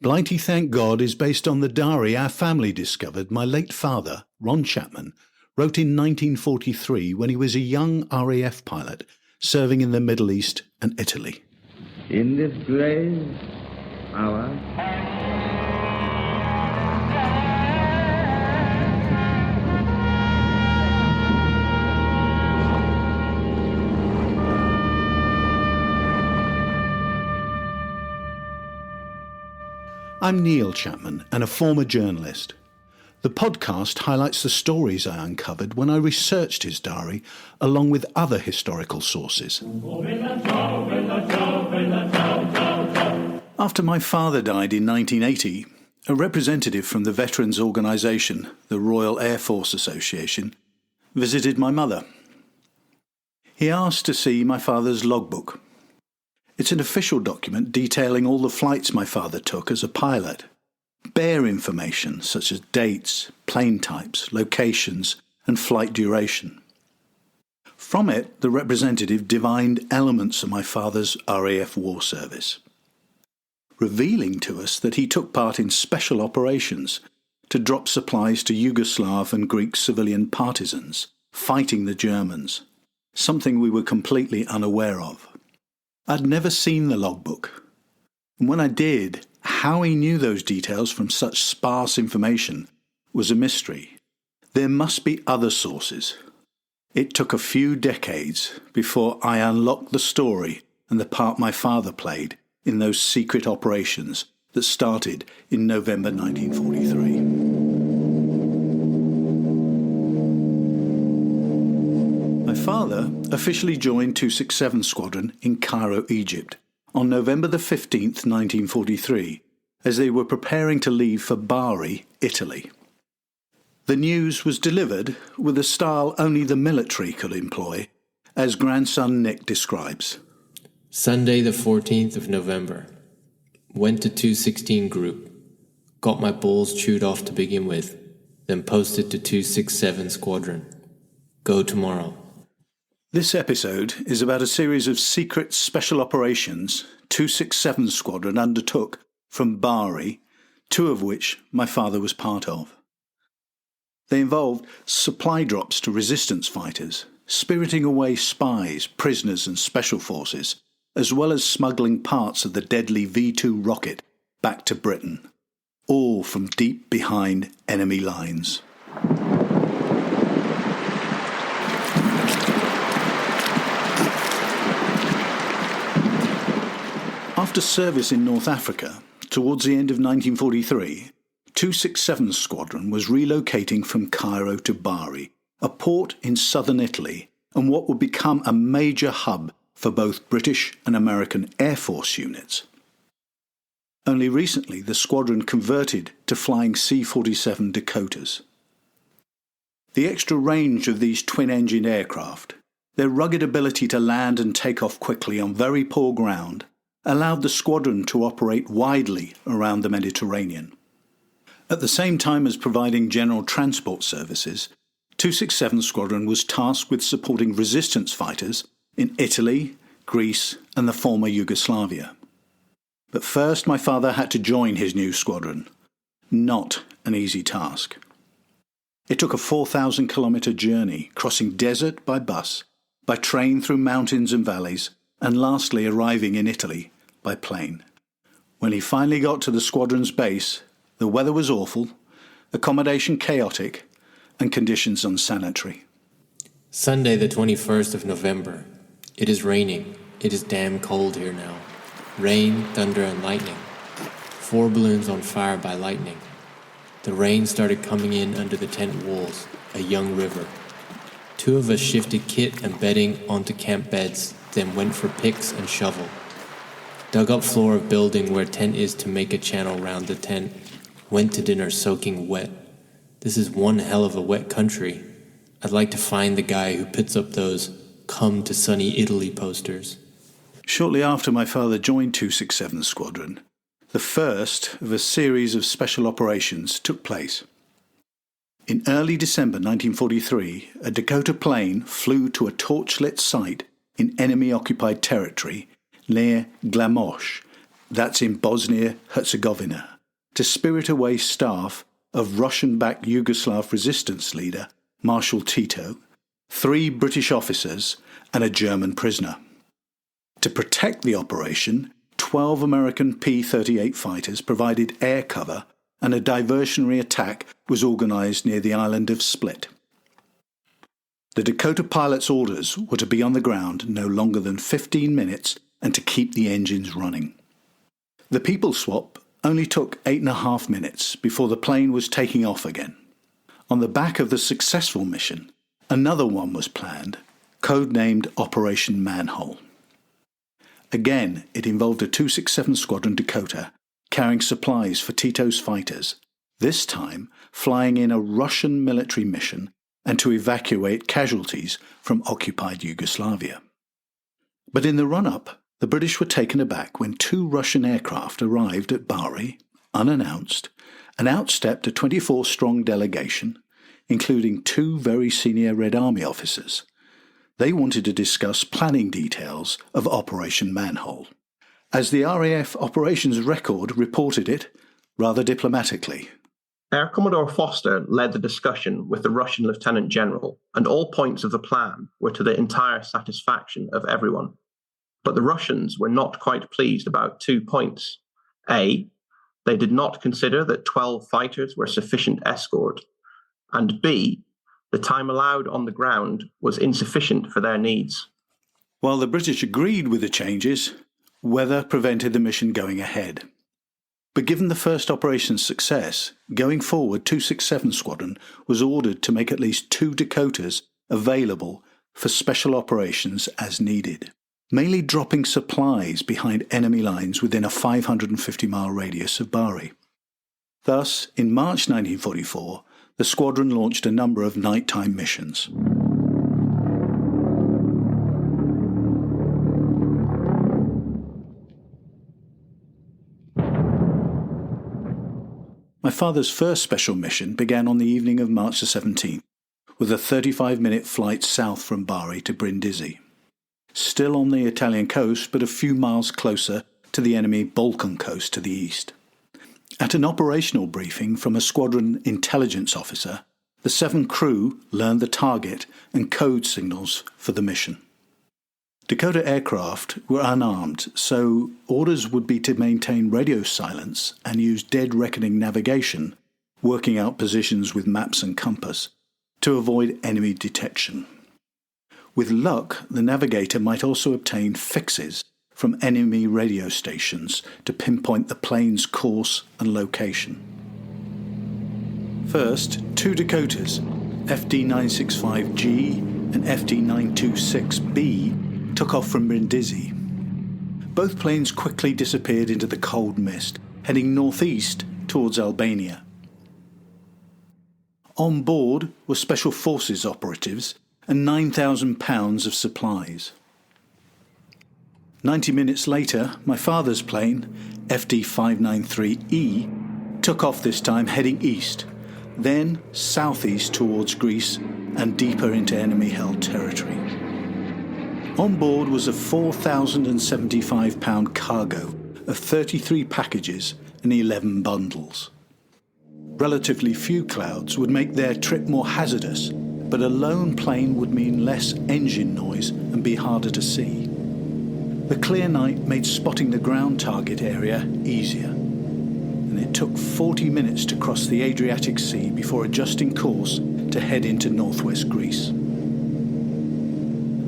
Blighty Thank God is based on the diary our family discovered my late father, Ron Chapman, wrote in 1943 when he was a young RAF pilot serving in the Middle East and Italy. In this grave hour, I'm Neil Chapman and a former journalist. The podcast highlights the stories I uncovered when I researched his diary along with other historical sources. After my father died in 1980, a representative from the veterans organisation, the Royal Air Force Association, visited my mother. He asked to see my father's logbook. It's an official document detailing all the flights my father took as a pilot. Bare information such as dates, plane types, locations, and flight duration. From it, the representative divined elements of my father's RAF war service, revealing to us that he took part in special operations to drop supplies to Yugoslav and Greek civilian partisans fighting the Germans, something we were completely unaware of. I'd never seen the logbook, and when I did, how he knew those details from such sparse information was a mystery. There must be other sources. It took a few decades before I unlocked the story and the part my father played in those secret operations that started in November 1943. My father officially joined 267 Squadron in Cairo, Egypt, on November the 15th, 1943, as they were preparing to leave for Bari, Italy. The news was delivered with a style only the military could employ, as grandson Nick describes. Sunday the 14th of November. Went to 216 Group. Got my balls chewed off to begin with, then posted to 267 Squadron. Go tomorrow. This episode is about a series of secret special operations 267 Squadron undertook from Bari, two of which my father was part of. They involved supply drops to resistance fighters, spiriting away spies, prisoners and special forces, as well as smuggling parts of the deadly V-2 rocket back to Britain, all from deep behind enemy lines. After service in North Africa, towards the end of 1943, 267 Squadron was relocating from Cairo to Bari, a port in southern Italy and what would become a major hub for both British and American Air Force units. Only recently the squadron converted to flying C-47 Dakotas. The extra range of these twin-engined aircraft, their rugged ability to land and take off quickly on very poor ground, allowed the squadron to operate widely around the Mediterranean. At the same time as providing general transport services, 267 Squadron was tasked with supporting resistance fighters in Italy, Greece and the former Yugoslavia. But first my father had to join his new squadron. Not an easy task. It took a 4,000-kilometre journey, crossing desert by bus, by train through mountains and valleys, and lastly arriving in Italy by plane. When he finally got to the squadron's base, the weather was awful, accommodation chaotic, and conditions unsanitary. Sunday the 21st of November. It is raining. It is damn cold here now. Rain, thunder, and lightning. 4 balloons on fire by lightning. The rain started coming in under the tent walls, a young river. 2 of us shifted kit and bedding onto camp beds, then went for picks and shovel. Dug up floor of building where tent is to make a channel round the tent. Went to dinner soaking wet. This is one hell of a wet country. I'd like to find the guy who puts up those "Come to sunny Italy" posters. Shortly after my father joined 267 Squadron, the first of a series of special operations took place. In early December 1943, a Dakota plane flew to a torchlit site in enemy-occupied territory near Glamoche, that's in Bosnia-Herzegovina, to spirit away staff of Russian-backed Yugoslav resistance leader Marshal Tito, 3 British officers and a German prisoner. To protect the operation, 12 American P-38 fighters provided air cover and a diversionary attack was organised near the island of Split. The Dakota pilot's orders were to be on the ground no longer than 15 minutes and to keep the engines running. The people swap only took 8.5 minutes before the plane was taking off again. On the back of the successful mission, another one was planned, codenamed Operation Manhole. Again, it involved a 267 Squadron Dakota carrying supplies for Tito's fighters, this time flying in a Russian military mission and to evacuate casualties from occupied Yugoslavia. But in the run-up, the British were taken aback when 2 Russian aircraft arrived at Bari, unannounced, and outstepped a 24-strong delegation, including 2 very senior Red Army officers. They wanted to discuss planning details of Operation Manhole. As the RAF operations record reported it, rather diplomatically. Air Commodore Foster led the discussion with the Russian Lieutenant General, and all points of the plan were to the entire satisfaction of everyone. But the Russians were not quite pleased about 2 points. A, they did not consider that 12 fighters were sufficient escort, and B, the time allowed on the ground was insufficient for their needs. While the British agreed with the changes, weather prevented the mission going ahead. But given the first operation's success, going forward 267 Squadron was ordered to make at least 2 Dakotas available for special operations as needed, mainly dropping supplies behind enemy lines within a 550-mile radius of Bari. Thus, in March 1944, the squadron launched a number of nighttime missions. My father's first special mission began on the evening of March the 17th, with a 35-minute flight south from Bari to Brindisi. Still on the Italian coast, but a few miles closer to the enemy Balkan coast to the east. At an operational briefing from a squadron intelligence officer, the 7 crew learned the target and code signals for the mission. Dakota aircraft were unarmed, so orders would be to maintain radio silence and use dead reckoning navigation, working out positions with maps and compass, to avoid enemy detection. With luck, the navigator might also obtain fixes from enemy radio stations to pinpoint the plane's course and location. First, 2 Dakotas, FD-965G and FD-926B, took off from Brindisi. Both planes quickly disappeared into the cold mist, heading northeast towards Albania. On board were Special Forces operatives and 9,000 pounds of supplies. 90 minutes later, my father's plane, FD-593E, took off this time heading east, then southeast towards Greece and deeper into enemy-held territory. On board was a 4,075-pound cargo of 33 packages and 11 bundles. Relatively few clouds would make their trip more hazardous, but a lone plane would mean less engine noise and be harder to see. The clear night made spotting the ground target area easier, and it took 40 minutes to cross the Adriatic Sea before adjusting course to head into northwest Greece.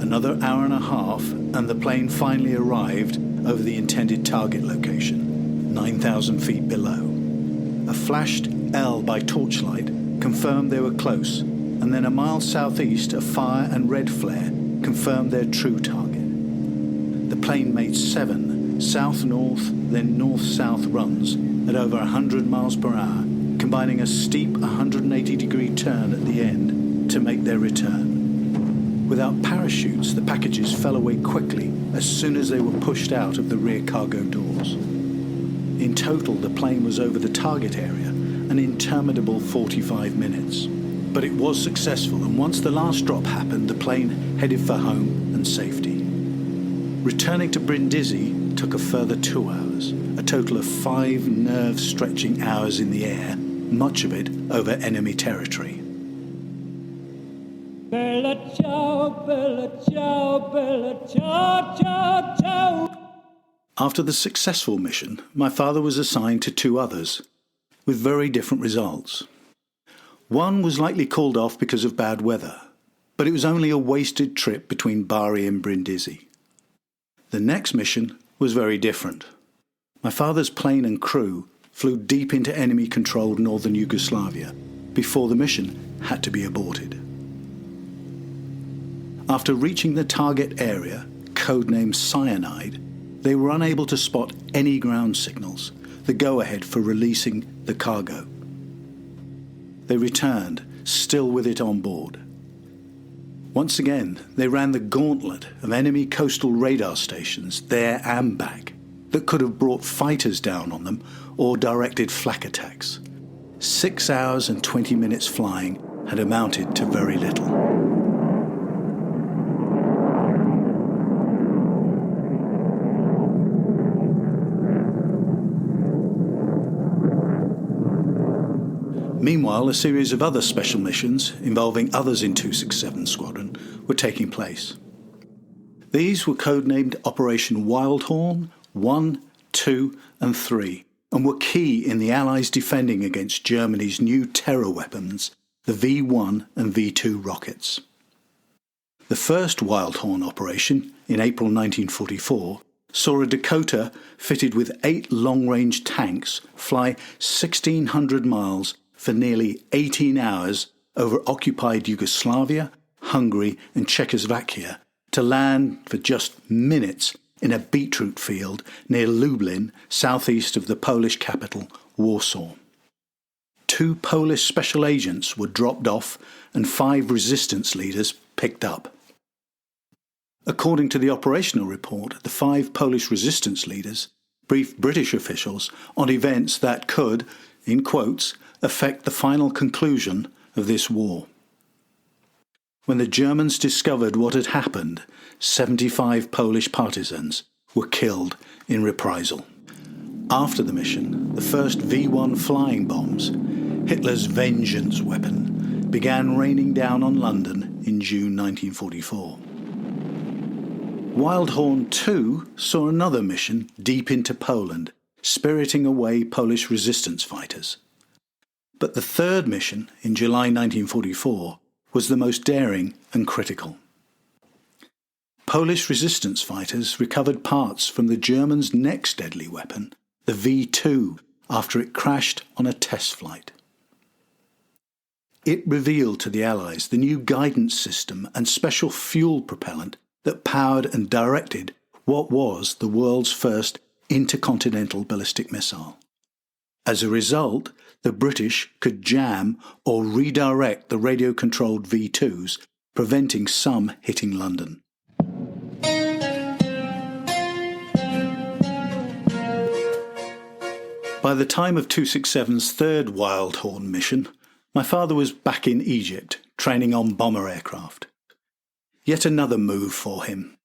Another hour and a half, and the plane finally arrived over the intended target location, 9,000 feet below. A flashed L by torchlight confirmed they were close, and then a mile southeast, a fire and red flare confirmed their true target. The plane made 7 south-north, then north-south runs at over 100 miles per hour, combining a steep 180-degree turn at the end to make their return. Without parachutes, the packages fell away quickly as soon as they were pushed out of the rear cargo doors. In total, the plane was over the target area an interminable 45 minutes. But it was successful, and once the last drop happened, the plane headed for home and safety. Returning to Brindisi took a further 2 hours, a total of 5 nerve-stretching hours in the air, much of it over enemy territory. Bella ciao, bella ciao, bella ciao, ciao, ciao. After the successful mission, my father was assigned to 2 others, with very different results. One was likely called off because of bad weather, but it was only a wasted trip between Bari and Brindisi. The next mission was very different. My father's plane and crew flew deep into enemy-controlled northern Yugoslavia before the mission had to be aborted. After reaching the target area, codenamed Cyanide, they were unable to spot any ground signals, the go-ahead for releasing the cargo. They returned, still with it on board. Once again, they ran the gauntlet of enemy coastal radar stations there and back that could have brought fighters down on them or directed flak attacks. 6 hours and 20 minutes flying had amounted to very little. Meanwhile, a series of other special missions involving others in 267 Squadron were taking place. These were codenamed Operation Wildhorn 1, 2 and 3 and were key in the Allies defending against Germany's new terror weapons, the V-1 and V-2 rockets. The first Wildhorn operation, in April 1944, saw a Dakota fitted with 8 long-range tanks fly 1,600 miles for nearly 18 hours over occupied Yugoslavia, Hungary and Czechoslovakia to land for just minutes in a beetroot field near Lublin, southeast of the Polish capital, Warsaw. 2 Polish special agents were dropped off and 5 resistance leaders picked up. According to the operational report, the 5 Polish resistance leaders briefed British officials on events that could, in quotes, affect the final conclusion of this war. When the Germans discovered what had happened, 75 Polish partisans were killed in reprisal. After the mission, the first V-1 flying bombs, Hitler's vengeance weapon, began raining down on London in June 1944. Wildhorn 2 saw another mission deep into Poland, spiriting away Polish resistance fighters. But the third mission, in July 1944, was the most daring and critical. Polish resistance fighters recovered parts from the Germans' next deadly weapon, the V-2, after it crashed on a test flight. It revealed to the Allies the new guidance system and special fuel propellant that powered and directed what was the world's first intercontinental ballistic missile. As a result, the British could jam or redirect the radio-controlled V-2s, preventing some hitting London. By the time of 267's third Wildhorn mission, my father was back in Egypt, training on bomber aircraft. Yet another move for him.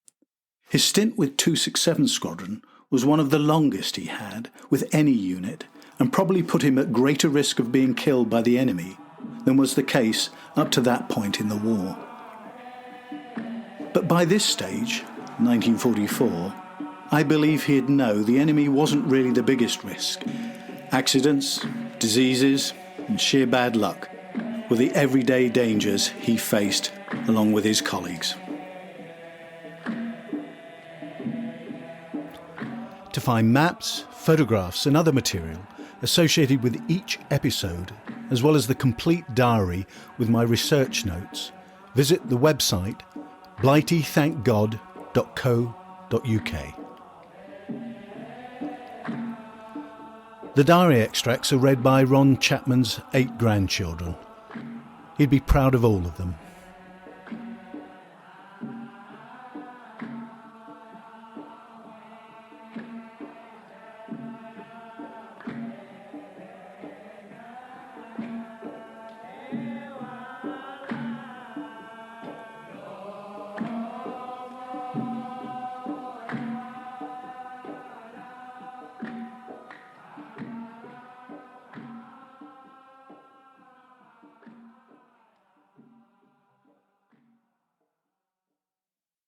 His stint with 267 Squadron was one of the longest he had with any unit, and probably put him at greater risk of being killed by the enemy than was the case up to that point in the war. But by this stage, 1944, I believe he'd know the enemy wasn't really the biggest risk. Accidents, diseases, and sheer bad luck were the everyday dangers he faced along with his colleagues. To find maps, photographs and other material associated with each episode, as well as the complete diary with my research notes, visit the website blightythankgod.co.uk. The diary extracts are read by Ron Chapman's 8 grandchildren. He'd be proud of all of them.